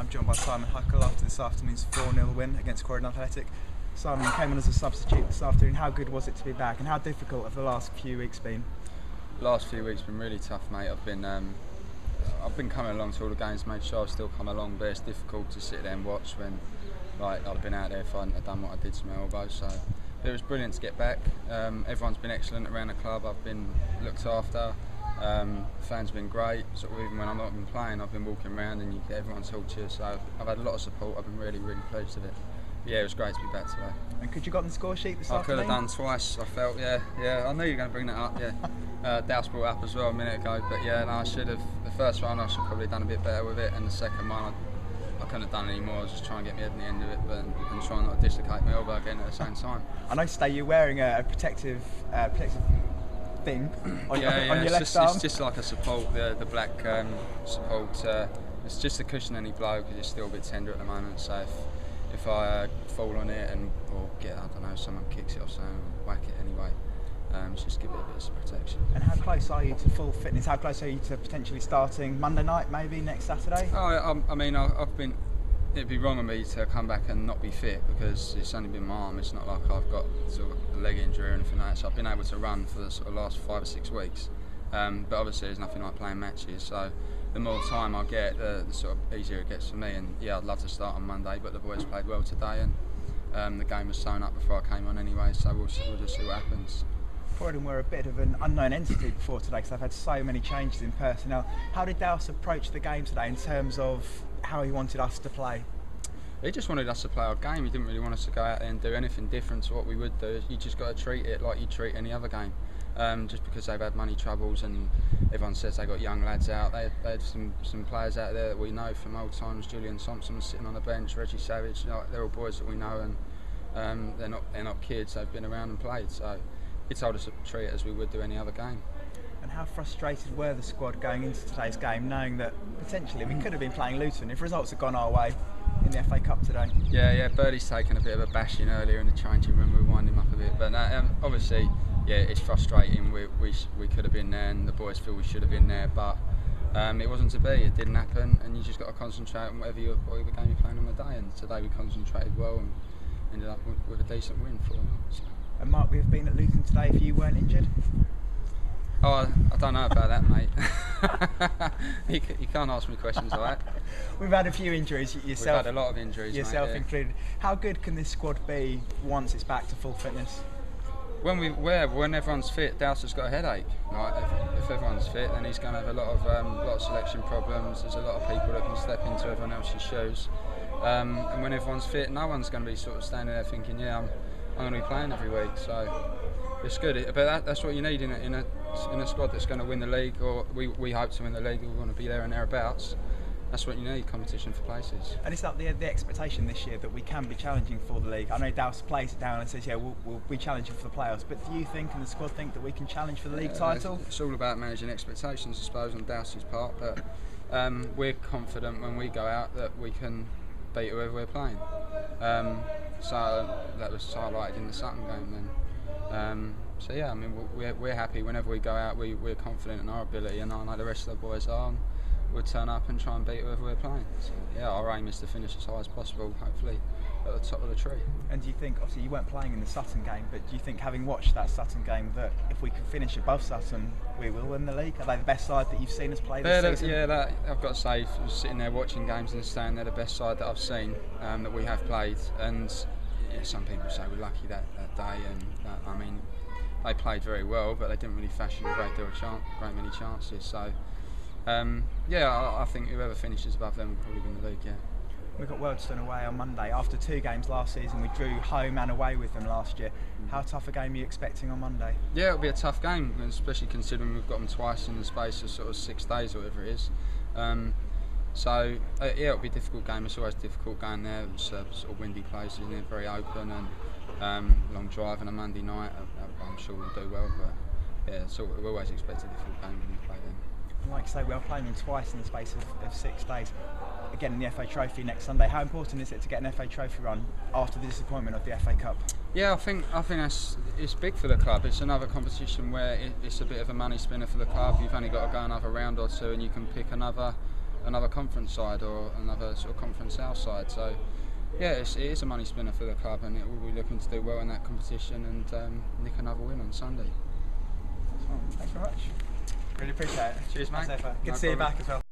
I'm joined by Simon Huckle after this afternoon's 4-0 win against Croydon Athletic. Simon, you came on as a substitute this afternoon. How good was it to be back, and how difficult have the last few weeks been? The last few weeks have been really tough, mate. I've been coming along to all the games, made sure I've still come along, but it's difficult to sit there and watch when I'd been out there if I hadn't done what I did to my elbow. So it was brilliant to get back. Everyone's been excellent around the club. I've been looked after. Fans have been great. Sort of even when I'm not been playing, I've been walking around and everyone talk to you. So I've had a lot of support. I've been really, really pleased with it. Yeah, it was great to be back today. And could you got on the score sheet this afternoon? afternoon? I could have done twice. I felt, yeah. I knew you were going to bring that up. Yeah, Douse brought it up as well a minute ago. But yeah, no, I should have. The first one I should have probably done a bit better with it, and the second one I couldn't have done any more. I was just trying to get my head in the end of it, and trying not to dislocate my elbow again at the same time. I noticed that you're wearing a protective thing on your left arm. It's just like a support, the black support. It's just to cushion any blow because it's still a bit tender at the moment. So if I fall on it or get, I don't know, someone kicks it or something, whack it anyway. Just give it a bit of protection. And how close are you to full fitness? How close are you to potentially starting Monday night, maybe next Saturday? Oh, I mean, I've been. It'd be wrong of me to come back and not be fit because it's only been my arm. It's not like I've got sort of a leg injury or anything like that. So I've been able to run for the sort of last 5 or 6 weeks. But obviously, there's nothing like playing matches. So the more time I get, the sort of easier it gets for me. And yeah, I'd love to start on Monday, but the boys played well today, and the game was sewn up before I came on anyway. So we'll just see what happens. Croydon were a bit of an unknown entity before today because they've had so many changes in personnel. How did Douse approach the game today in terms of how he wanted us to play? He just wanted us to play our game. He didn't really want us to go out there and do anything different to what we would do. You just got to treat it like you treat any other game. Just because they've had money troubles and everyone says they got young lads out, they had some players out there that we know from old times. Julian Thompson was sitting on the bench, Reggie Savage. They're all boys that we know, and they're not kids. They've been around and played. So he told us to treat it as we would do any other game. And how frustrated were the squad going into today's game, knowing that potentially we could have been playing Luton if results had gone our way in the FA Cup today? Yeah. Birdie's taken a bit of a bashing earlier in the changing room. We were winding him up a bit, but obviously, yeah, it's frustrating. We could have been there, and the boys feel we should have been there, but it wasn't to be. It didn't happen, and you just got to concentrate on whatever game you're playing on the day. And today we concentrated well and ended up with a decent win for them. So. And Mark, we have been at Luton today if you weren't injured? Oh, I don't know about that, mate. You can't ask me questions like that. We've had a few injuries, yourself. We've had a lot of injuries, yourself mate, included. How good can this squad be once it's back to full fitness? When everyone's fit, Douse has got a headache. Like if everyone's fit, then he's going to have a lot of selection problems. There's a lot of people that can step into everyone else's shoes. And when everyone's fit, no one's going to be sort of standing there thinking, yeah, I'm going to be playing every week. So it's good. But that's what you need in a squad that's going to win the league, or we hope to win the league. We want to be there and thereabouts. That's what you need, competition for places. And it's like the expectation this year that we can be challenging for the league. I know Douse plays it down and says, yeah, we'll be challenging for the playoffs, but do you think and the squad think that we can challenge for the league title? It's all about managing expectations, I suppose, on Douse's part, but we're confident when we go out that we can beat whoever we're playing. So that was highlighted in the Sutton game then. So yeah, I mean, we're happy whenever we go out. We're confident in our ability, and I know the rest of the boys are. And we'll turn up and try and beat whoever we're playing. So yeah, our aim is to finish as high as possible, hopefully at the top of the tree. And do you think, obviously you weren't playing in the Sutton game, but do you think, having watched that Sutton game, that if we can finish above Sutton, we will win the league? Are they the best side that you've seen us play this season? Yeah, I've got to say, sitting there watching games in the stand, they're the best side that I've seen, that we have played. And yeah, some people say we're lucky that day, and I mean, they played very well, but they didn't really fashion a great many chances. So yeah, I think whoever finishes above them will probably win the league. Yeah. We've got Wealdstone away on Monday. After 2 games last season, we drew home and away with them last year. How tough a game are you expecting on Monday? Yeah, it'll be a tough game, especially considering we've got them twice in the space of sort of 6 days or whatever it is. So yeah, it'll be a difficult game. It's always difficult going there. It's sort of windy places, and they're very open, and long drive on a Monday night. I'm sure we'll do well, but yeah, so we always expect a difficult game when we play them. Like I say, we are playing them twice in the space of 6 days. Again, in the FA Trophy next Sunday. How important is it to get an FA Trophy run after the disappointment of the FA Cup? Yeah, I think it's big for the club. It's another competition where it's a bit of a money spinner for the club. You've only got to go another round or two, and you can pick another another conference side or another sort of conference south side. So yeah, it is a money spinner for the club, and it will be looking to do well in that competition and nick another win on Sunday. Thanks very much. Really appreciate it. Cheers, mate. Good No to see you problem. back as well.